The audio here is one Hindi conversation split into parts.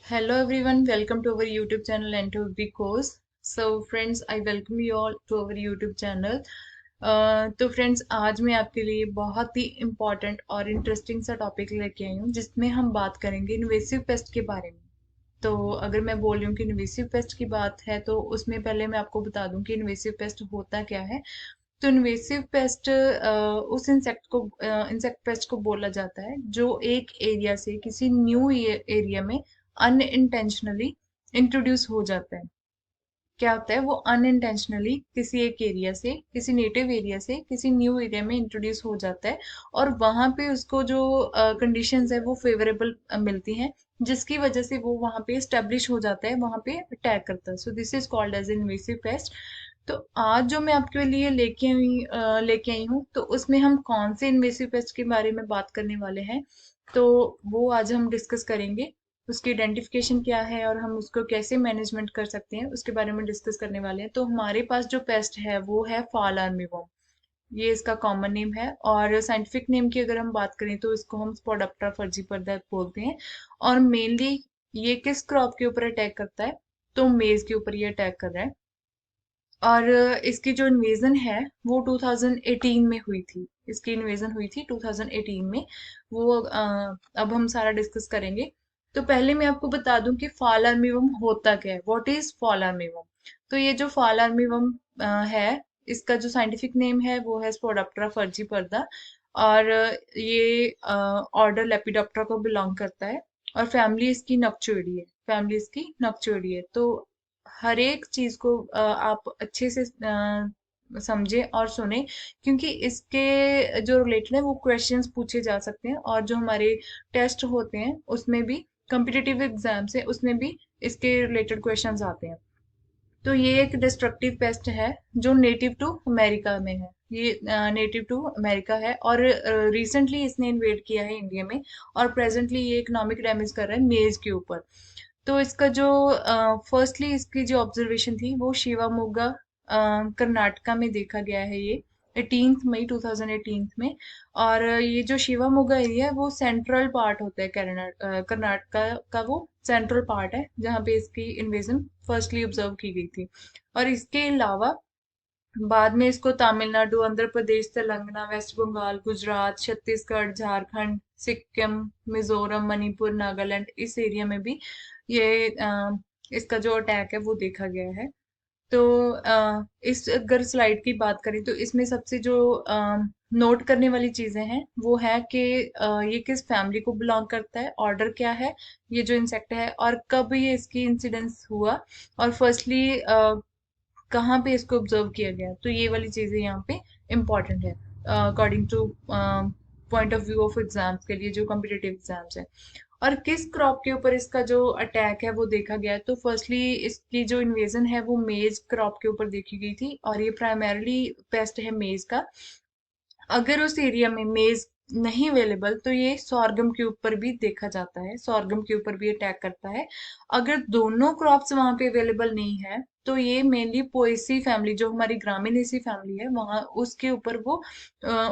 Hello everyone, welcome to our YouTube channel and to the course. So friends, I welcome you all to our YouTube channel. तो फ्रेंड्स आज मैं आपके लिए बहुत ही इम्पोर्टेंट और इंटरेस्टिंग सा टॉपिक लेके आई हूँ जिसमें हम बात करेंगे इन्वेसिव पेस्ट के बारे में। तो अगर मैं बोल रही हूँ कि इन्वेसिव पेस्ट की बात है तो उसमें पहले मैं आपको बता दूं कि इन्वेसिव पेस्ट होता क्या है। तो इन्वेसिव पेस्ट उस इंसेक्ट पेस्ट को बोला जाता है जो एक एरिया से किसी न्यू एरिया में अनइंटेंशनली इंट्रोड्यूस हो जाता है। क्या होता है वो अनइंटेंशनली किसी एक एरिया से किसी नेटिव एरिया से किसी न्यू एरिया में इंट्रोड्यूस हो जाता है और वहां पे उसको जो कंडीशंस है वो फेवरेबल मिलती हैं जिसकी वजह से वो वहां पे स्टेब्लिश हो जाता है, वहां पे अटैक करता है। So this is called as invasive pest. तो आज जो मैं आपके लिए लेके आई हूँ तो उसमें हम कौन से इन्वेसिव पेस्ट के बारे में बात करने वाले हैं। तो वो आज हम डिस्कस करेंगे। उसकी आइडेंटिफिकेशन क्या है और हम उसको कैसे मैनेजमेंट कर सकते हैं उसके बारे में डिस्कस करने वाले हैं। तो हमारे पास जो पेस्ट है वो है फॉल आर्मीवॉर्म। ये इसका कॉमन नेम है और साइंटिफिक नेम की अगर हम बात करें तो इसको हम स्पोडोप्टेरा फर्जीपर्दा बोलते हैं। और मेनली ये किस क्रॉप के ऊपर अटैक करता है? तो मेज के ऊपर ये अटैक कर रहा है। और इसकी जो इन्वेजन है वो 2018 में हुई थी। इसकी इन्वेजन हुई थी 2018 में। वो अब हम सारा डिस्कस करेंगे। तो पहले मैं आपको बता दूं कि फॉल आर्मीवर्म होता क्या है। What is fall armyworm? तो ये जो फॉल आर्मीवर्म है, इसका जो साइंटिफिक नेम है वो है स्पोडोप्टेरा फर्जीपर्दा। और ये ऑर्डर लेपिडोप्टेरा को बिलोंग करता है। और फैमिली इसकी नक्चुइडी है। फैमिली इसकी नक्चुइडी है। तो हर एक चीज को आप अच्छे से समझे और सुने, क्योंकि इसके जो रिलेटेड है वो क्वेश्चंस पूछे जा सकते हैं और जो हमारे टेस्ट होते हैं उसमें भी, कॉम्पिटिटिव एग्जाम्स है उसमें भी इसके रिलेटेड क्वेश्चंस आते हैं। तो ये एक डिस्ट्रक्टिव पेस्ट है जो नेटिव टू अमेरिका में है। ये नेटिव टू अमेरिका है और रिसेंटली इसने इन्वेड किया है इंडिया में। और प्रेजेंटली ये इकोनॉमिक डैमेज कर रहा है मेज के ऊपर। तो इसका जो फर्स्टली इसकी जो ऑब्जर्वेशन थी वो शिवामोगा कर्नाटका में देखा गया है। ये 18 मई 2018 में। और ये जो शिवामोगा एरिया है वो सेंट्रल पार्ट होता है कर्नाटका का। वो सेंट्रल पार्ट है जहाँ पे इसकी इन्वेजन फर्स्टली ऑब्जर्व की गई थी। और इसके अलावा बाद में इसको तमिलनाडु, आंध्र प्रदेश, तेलंगाना, वेस्ट बंगाल, गुजरात, छत्तीसगढ़, झारखंड, सिक्किम, मिजोरम, मणिपुर, नागालैंड, इस एरिया में भी ये इसका जो अटैक है वो देखा गया है। तो इस अगर स्लाइड की बात करें तो इसमें सबसे जो नोट करने वाली चीजें हैं वो है कि ये किस फैमिली को बिलोंग करता है, ऑर्डर क्या है, ये जो इंसेक्ट है, और कब ये इसकी इंसिडेंस हुआ, और फर्स्टली कहाँ पे इसको ऑब्जर्व किया गया। तो ये वाली चीजें यहाँ पे इम्पोर्टेंट है according two point of view of exams के लिए, जो कॉम्पिटेटिव एग्जाम्स है। और किस क्रॉप के ऊपर इसका जो अटैक है वो देखा गया है? तो फर्स्टली इसकी जो इन्वेजन है वो मेज क्रॉप के ऊपर देखी गई थी और ये प्राइमरली पेस्ट है मेज का। अगर उस एरिया में मेज नहीं अवेलेबल तो ये सॉर्गम के ऊपर भी देखा जाता है, सॉर्गम के ऊपर भी अटैक करता है। अगर दोनों क्रॉप्स वहां पे अवेलेबल नहीं है तो ये मेनली पोएसी फैमिली, जो हमारी ग्रामीणेसी फैमिली है, वहां उसके ऊपर वो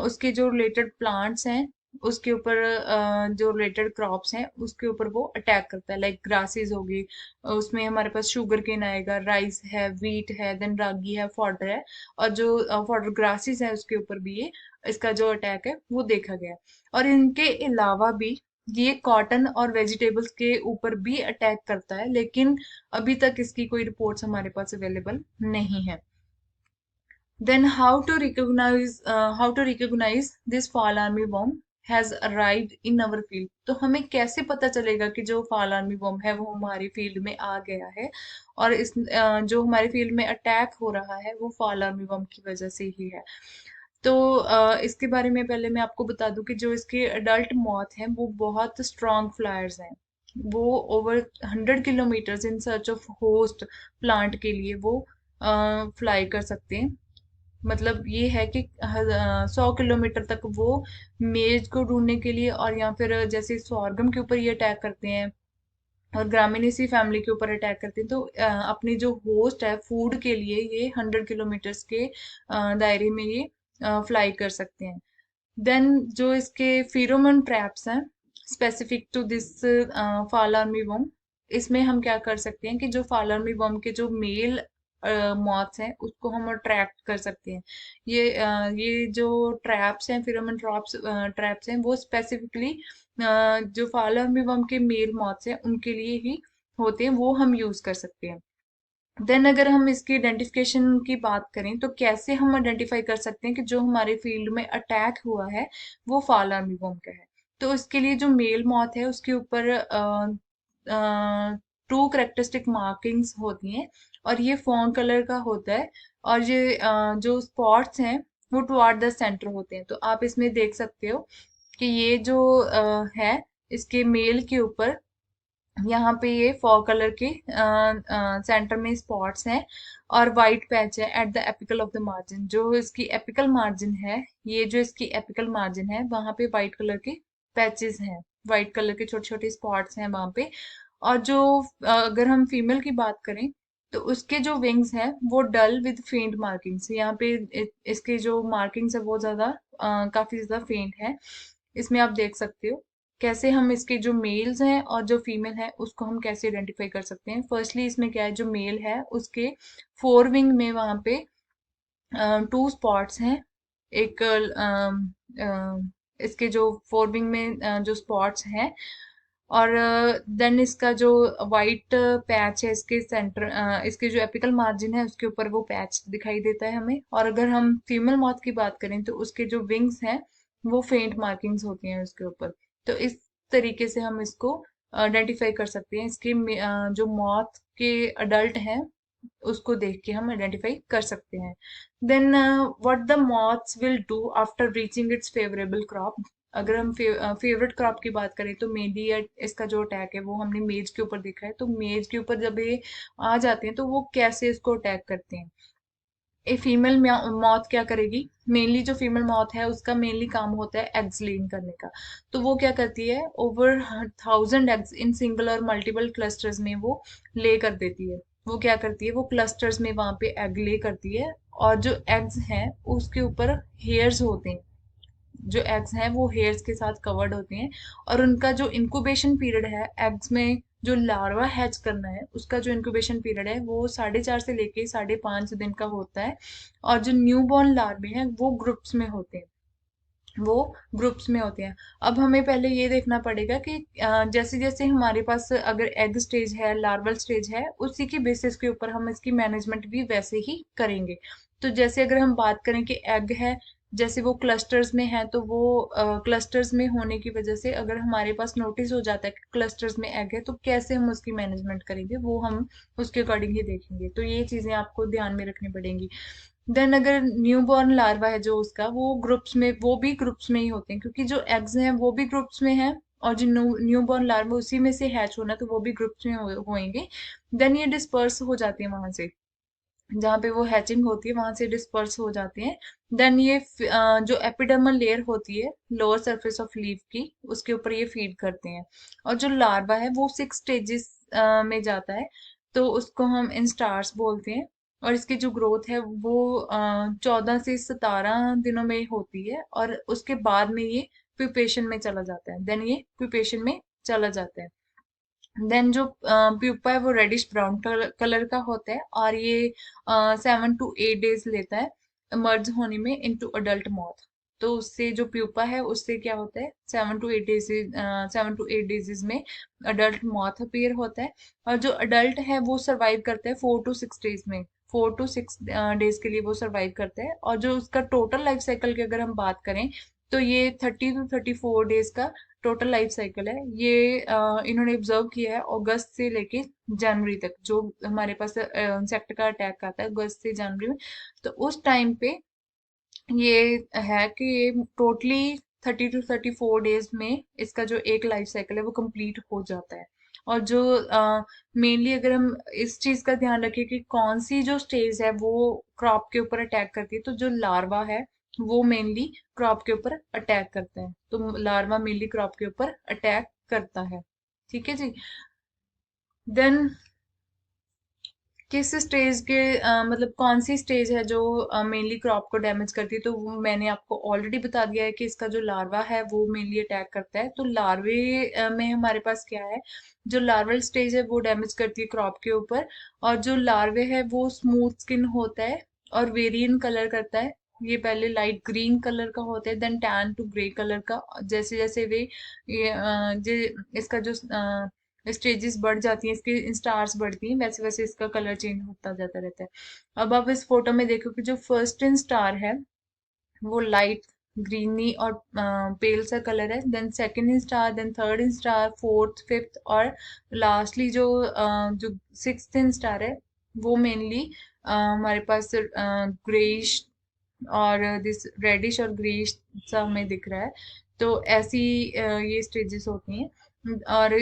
उसके जो रिलेटेड प्लांट्स हैं उसके ऊपर जो रिलेटेड क्रॉप्स हैं उसके ऊपर वो अटैक करता है। लाइक ग्रासेस होगी, उसमें हमारे पास शुगर केन आएगा, राइस है, व्हीट है, देन रागी है, फॉडर है। और जो फॉडर ग्रासेस है उसके ऊपर भी ये इसका जो अटैक है वो देखा गया है। और इनके अलावा भी ये कॉटन और वेजिटेबल्स के ऊपर भी अटैक करता है, लेकिन अभी तक इसकी कोई रिपोर्ट्स हमारे पास अवेलेबल नहीं है। Then how to recognise this fall army बॉम्ब has arrived in our field. तो हमें कैसे पता चलेगा कि जो फॉल आर्मी बॉम्ब है वो हमारी फील्ड में आ गया है और जो हमारे फील्ड में अटैक हो रहा है वो फॉल आर्मी बॉम्ब की वजह से ही है। तो इसके बारे में पहले मैं आपको बता दूं कि जो इसके अडल्ट मॉथ हैं वो बहुत स्ट्रॉन्ग फ्लायर्स हैं। वो over 100 kilometres in search of host plant के लिए वो फ्लाई कर सकते हैं। मतलब ये है कि 100 किलोमीटर तक वो मेज को ढूंढने के लिए, और या फिर जैसे सॉर्गम के ऊपर ये अटैक करते हैं और ग्रामीणेसी फैमिली के ऊपर अटैक करते हैं, तो अपनी जो होस्ट है फूड के लिए ये 100 किलोमीटर्स के दायरे में ये फ्लाई कर सकते हैं। देन जो इसके फेरोमोन ट्रैप्स हैं specific to this fall army worm, इसमें हम क्या कर सकते हैं कि जो फालर्मी वर्म के जो मेल मॉथ्स हैं उसको हम अट्रैक्ट कर सकते हैं। ये जो ट्रैप्स हैं, फिरोमन ट्रैप्स ट्रैप्स हैं, वो स्पेसिफिकली जो फालर्मी वर्म के मेल मॉथ्स हैं उनके लिए ही होते हैं, वो हम यूज कर सकते हैं। देन अगर हम इसकी आइडेंटिफिकेशन की बात करें तो कैसे हम आइडेंटिफाई कर सकते हैं कि जो हमारे फील्ड में अटैक हुआ है वो फाल आर्मीवॉर्म का है। तो इसके लिए जो मेल मॉथ है उसके ऊपर टू करेक्टरिस्टिक मार्किंग्स होती हैं और ये फॉन कलर का होता है। और ये जो स्पॉट्स हैं वो टुवार्ड द सेंटर होते हैं। तो आप इसमें देख सकते हो कि ये जो है इसके मेल के ऊपर यहाँ पे ये फॉर कलर के सेंटर में स्पॉट्स हैं और वाइट पैच है at the apical of the margin. जो इसकी एपिकल मार्जिन है, ये जो इसकी एपिकल मार्जिन है वहां पे वाइट कलर के पैचेस हैं, वाइट कलर के छोटे छोटे स्पॉट्स हैं वहां पे। और जो अगर हम फीमेल की बात करें तो उसके जो विंग्स हैं वो डल विद फेंट मार्किंग्स। यहाँ पे इसके जो मार्किंग्स है वो ज्यादा काफी ज्यादा फेंट है। इसमें आप देख सकते हो कैसे हम इसके जो मेल्स हैं और जो फीमेल है उसको हम कैसे आइडेंटिफाई कर सकते हैं। फर्स्टली इसमें क्या है, जो मेल है उसके फोर विंग में वहां पे टू स्पॉट्स हैं। एक इसके जो फोर विंग में जो स्पॉट्स हैं और देन इसका जो वाइट पैच है इसके सेंटर, इसके जो एपिकल मार्जिन है उसके ऊपर वो पैच दिखाई देता है हमें। और अगर हम फीमेल मॉथ की बात करें तो उसके जो विंग्स हैं वो फेंट मार्किंग्स होती हैं उसके ऊपर। तो इस तरीके से हम इसको आइडेंटिफाई कर सकते हैं। इसके जो मॉथ के अडल्ट हैं उसको देख के हम आइडेंटिफाई कर सकते हैं। Then what the moths will do after reaching its favourable crop. अगर हम फेवरेट क्रॉप की बात करें तो मेनली इसका जो अटैक है वो हमने मेज के ऊपर देखा है। तो मेज के ऊपर जब ये आ जाते हैं तो वो कैसे इसको अटैक करते हैं। ए फीमेल मॉथ क्या करेगी, मेनली जो फीमेल मॉथ है उसका मेनली काम होता है एग्स लेइंग करने का। तो वो क्या करती है, ओवर 1000 एग्स इन सिंगल और मल्टीपल क्लस्टर्स में वो ले कर देती है। वो क्या करती है, वो क्लस्टर्स में वहां पे एग ले करती है। और जो एग्स हैं उसके ऊपर हेयर्स होते हैं, जो एग्स हैं वो हेयर्स के साथ कवर्ड होते हैं। और उनका जो इंक्यूबेशन पीरियड है एग्स में जो लार्वा हैच करना है उसका जो इंक्यूबेशन पीरियड है वो 4.5 से लेके 5.5 दिन का होता है। और जो न्यू बॉर्न लार्वे हैं वो ग्रुप्स में होते हैं, वो ग्रुप्स में होते हैं। अब हमें पहले ये देखना पड़ेगा कि जैसे जैसे हमारे पास अगर एग स्टेज है, लार्वल स्टेज है, उसी की बेसिस के ऊपर हम इसकी मैनेजमेंट भी वैसे ही करेंगे। तो जैसे अगर हम बात करें कि एग है, जैसे वो क्लस्टर्स में है तो वो क्लस्टर्स में होने की वजह से अगर हमारे पास नोटिस हो जाता है कि क्लस्टर्स में एग है तो कैसे हम उसकी मैनेजमेंट करेंगे वो हम उसके अकॉर्डिंग ही देखेंगे। तो ये चीजें आपको ध्यान में रखनी पड़ेंगी। देन अगर न्यू बॉर्न लार्वा है जो उसका, वो ग्रुप्स में, वो भी ग्रुप्स में ही होते हैं क्योंकि जो एग्स हैं वो भी ग्रुप्स में हैं। और जो न्यू बॉर्न लार्वा उसी में से हैच होना तो वो भी ग्रुप्स में होंगे। देन ये डिस्पर्स हो जाते हैं वहां से, जहाँ पे वो हैचिंग होती है वहां से डिस्पर्स हो जाते हैं। देन ये जो एपिडर्मल लेयर होती है लोअर सरफेस ऑफ लीफ की, उसके ऊपर ये फीड करते हैं। और जो लार्वा है वो 6 स्टेजेस में जाता है, तो उसको हम इंस्टार्स बोलते हैं। और इसकी जो ग्रोथ है वो 14 से 17 दिनों में होती है और उसके बाद में ये प्यूपेशन में चला जाता है। देन ये प्यूपेशन में चला जाता है। देन जो प्यूपा है वो रेडिश ब्राउन कलर का होता है और ये 7 to 8 डेज लेता है मर्ज होने में इनटू अडल्ट मॉथ। तो उससे जो प्यूपा है उससे क्या होता है, 7 to 8 डेज में अडल्ट मॉथ अपीयर होता है। और जो अडल्ट है वो सरवाइव करता है 4 to 6 डेज में, 4 to 6 डेज के लिए वो सरवाइव करता है। और जो उसका टोटल लाइफ साइकिल की अगर हम बात करें तो ये 30 to 34 डेज का टोटल लाइफ साइकिल है। ये इन्होंने ऑब्जर्व किया है अगस्त से लेके जनवरी तक, जो हमारे पास इंसेक्ट का अटैक आता है अगस्त से जनवरी में। तो उस टाइम पे ये है कि ये टोटली 30 to 34 डेज में इसका जो एक लाइफ साइकिल है वो कंप्लीट हो जाता है। और जो मेनली अगर हम इस चीज का ध्यान रखें कि कौन सी जो स्टेज है वो क्रॉप के ऊपर अटैक करती है, तो जो लार्वा है वो मेनली क्रॉप के ऊपर अटैक करता है। तो लार्वा मेनली क्रॉप के ऊपर अटैक करता है। ठीक है जी। देन किस स्टेज के मतलब कौन सी स्टेज है जो मेनली क्रॉप को डैमेज करती है, तो वो मैंने आपको ऑलरेडी बता दिया है कि इसका जो लार्वा है वो मेनली अटैक करता है। तो लार्वे में हमारे पास क्या है, जो लार्वल स्टेज है वो डैमेज करती है क्रॉप के ऊपर, और जो लार्वे है वो स्मूथ स्किन होता है और वेरिएंट कलर करता है। ये पहले लाइट ग्रीन कलर का होता है, then tan to grey colour का। जैसे जैसे वे ये इसका जो स्टेजेस बढ़ जाती हैं, इसकी स्टार्स बढ़ती हैं, वैसे वैसे इसका कलर चेंज होता जाता रहता है। अब आप इस फोटो में देखो कि जो फर्स्ट इन स्टार है वो लाइट ग्रीनी और पेल सा कलर है, then second instar, then third instar, fourth, fifth, और लास्टली जो सिक्स्थ इन स्टार है वो मेनली हमारे पास ग्रेइश और दिस रेडिश और ग्रेइश सा हमें दिख रहा है। तो ऐसी ये स्टेजेस होती हैं। और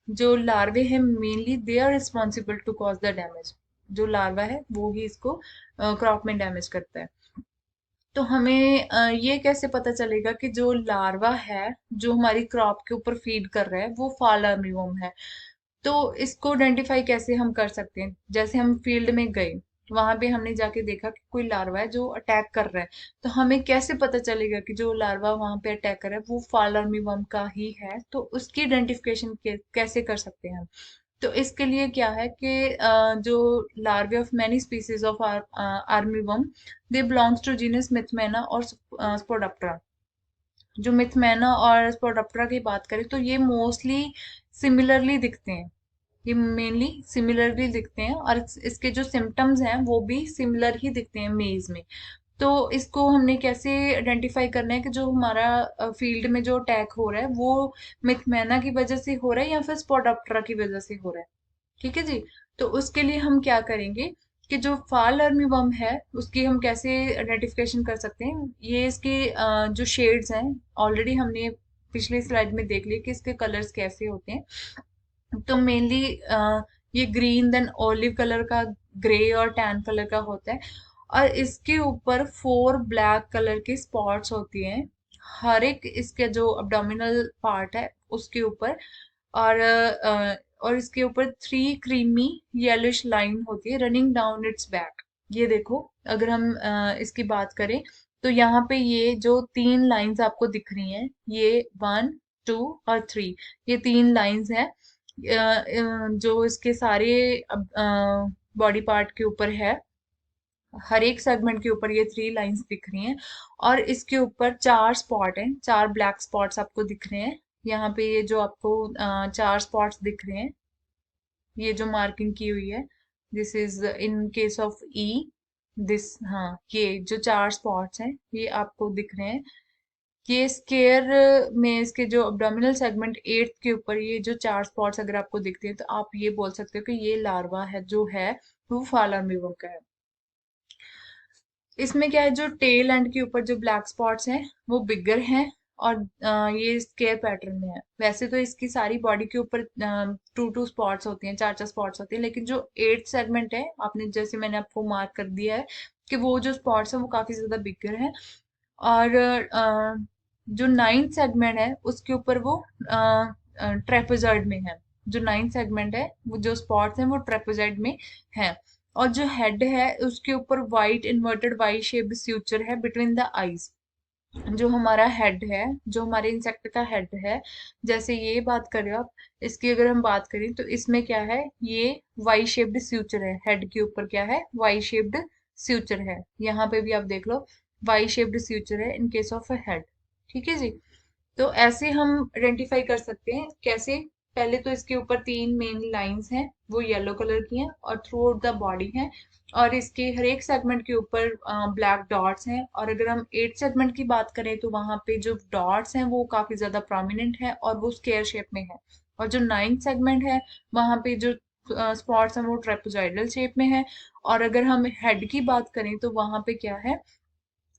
जो लार्वे हैं mainly they are responsible to cause the damage. जो लार्वा है वो ही इसको क्रॉप में डैमेज करता है। तो हमें ये कैसे पता चलेगा कि जो लार्वा है जो हमारी क्रॉप के ऊपर फीड कर रहा है वो फॉल आर्मीवर्म है? तो इसको आइडेंटिफाई कैसे हम कर सकते हैं? जैसे हम फील्ड में गए, वहां पे हमने जाके देखा कि कोई लार्वा है जो अटैक कर रहा है, तो हमें कैसे पता चलेगा कि जो लार्वा वहां पे अटैक कर रहा है वो फॉल आर्मीवर्म का ही है? तो उसकी आइडेंटिफिकेशन कैसे कर सकते हैं हम? तो इसके लिए क्या है कि जो larvae of many species of armyworm, they belongs to genus Mythimna और स्पोडोप्टेरा। जो मिथमेना और स्पोडोप्टेरा की बात करें तो ये मोस्टली सिमिलरली दिखते हैं। ये मेनली सिमिलरली दिखते हैं और इसके जो सिम्टम्स हैं वो भी सिमिलर ही दिखते हैं मेज में। तो इसको हमने कैसे आइडेंटिफाई करना है कि जो हमारा फील्ड में जो अटैक हो रहा है वो मिथमेना की वजह से हो रहा है या फिर स्पोडोप्टेरा की वजह से हो रहा है? ठीक है जी। तो उसके लिए हम क्या करेंगे कि जो फाल अर्मीवर्म है उसकी हम कैसे आइडेंटिफिकेशन कर सकते हैं? ये इसके जो शेड्स हैं ऑलरेडी हमने पिछली स्लाइड में देख लिया कि इसके कलर्स कैसे होते हैं। तो मेनली ये ग्रीन देन ऑलिव कलर का, ग्रे और टैन कलर का होता है, और इसके ऊपर 4 ब्लैक कलर की स्पॉट्स होती हैं हर एक इसके जो अब्डोमिनल पार्ट है उसके ऊपर। और इसके ऊपर 3 क्रीमी येलोइश लाइन होती है रनिंग डाउन इट्स बैक। ये देखो, अगर हम इसकी बात करें तो यहाँ पे ये जो 3 लाइंस आपको दिख रही हैं, ये 1, 2 और 3, ये 3 लाइंस हैं जो इसके सारे बॉडी पार्ट के ऊपर है। हर एक सेगमेंट के ऊपर ये 3 लाइंस दिख रही हैं, और इसके ऊपर 4 स्पॉट हैं, 4 ब्लैक स्पॉट्स आपको दिख रहे हैं। यहाँ पे ये जो आपको 4 स्पॉट्स दिख रहे हैं, ये जो मार्किंग की हुई है, this is in case of E, this, हाँ, ये जो 4 स्पॉट्स हैं ये आपको दिख रहे हैं। ये स्केयर में इसके जो अब्डोमिनल सेगमेंट 8 के ऊपर ये जो 4 स्पॉट्स अगर आपको दिखते हैं तो आप ये बोल सकते हो कि ये लार्वा है जो है वो फाल आर्मीवर्म का है। इसमें क्या है, जो टेल एंड के ऊपर जो ब्लैक स्पॉट्स हैं वो बिगर हैं, और ये स्केयर पैटर्न में है। वैसे तो इसकी सारी बॉडी के ऊपर 2 स्पॉट्स होती हैं, 4 स्पॉट्स होती हैं, लेकिन जो 8 सेगमेंट है, आपने जैसे मैंने आपको मार्क कर दिया है कि वो जो स्पॉट्स हैं वो काफी ज्यादा बिगर हैं। और जो 9th सेगमेंट है उसके ऊपर वो ट्रेपेजॉइड में है। जो 9th सेगमेंट है वो जो स्पॉट्स हैं वो ट्रेपेजॉइड में है। और जो हेड है उसके ऊपर वाइट इन्वर्टेड वाई शेप्ड स्यूचर है बिटवीन द आईज। जो हमारा हेड है, जो हमारे इंसेक्ट का हेड है, जैसे ये बात करें आप, इसकी अगर हम बात करें तो इसमें क्या है, ये वाई शेप्ड स्यूचर है। हेड के ऊपर क्या है, वाई शेप्ड स्यूचर है। यहाँ पे भी आप देख लो, वाई शेप्ड स्यूचर है in case of a head. ठीक है जी। तो ऐसे हम आइडेंटिफाई कर सकते हैं कैसे। पहले तो इसके ऊपर 3 मेन लाइंस हैं, वो येलो कलर की हैं और थ्रू आउट द बॉडी हैं, और इसके हर एक सेगमेंट के ऊपर ब्लैक डॉट्स हैं। और अगर हम 8 सेगमेंट की बात करें तो वहां पे जो डॉट्स हैं वो काफी ज्यादा प्रोमिनेंट है और वो स्क्वायर शेप में है। और जो 9th सेगमेंट है वहां पे जो स्पॉट्स हैं वो ट्रेपेजॉइडल शेप में है। और अगर हम हेड की बात करें तो वहां पे क्या है,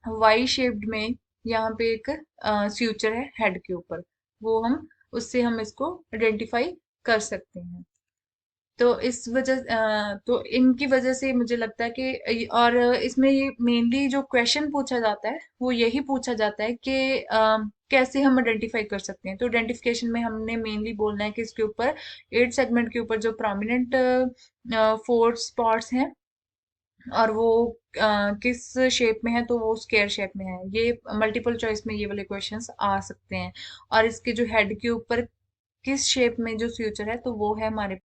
वाई शेप्ड में यहाँ पे एक फ्यूचर है हेड के ऊपर। वो हम उससे हम इसको आइडेंटिफाई कर सकते हैं। तो इस वजह तो इनकी वजह से मुझे लगता है कि, और इसमें ये मेनली जो क्वेश्चन पूछा जाता है वो यही पूछा जाता है कि कैसे हम आइडेंटिफाई कर सकते हैं? तो आइडेंटिफिकेशन में हमने मेनली बोलना है कि इसके ऊपर 8 सेगमेंट के ऊपर जो प्रोमिनेंट 4 स्पॉट्स हैं और वो किस शेप में है, तो वो स्क्वायर शेप में है। ये मल्टीपल चॉइस में ये वाले क्वेश्चंस आ सकते हैं। और इसके जो हेड के ऊपर किस शेप में जो फ्यूचर है, तो वो है हमारे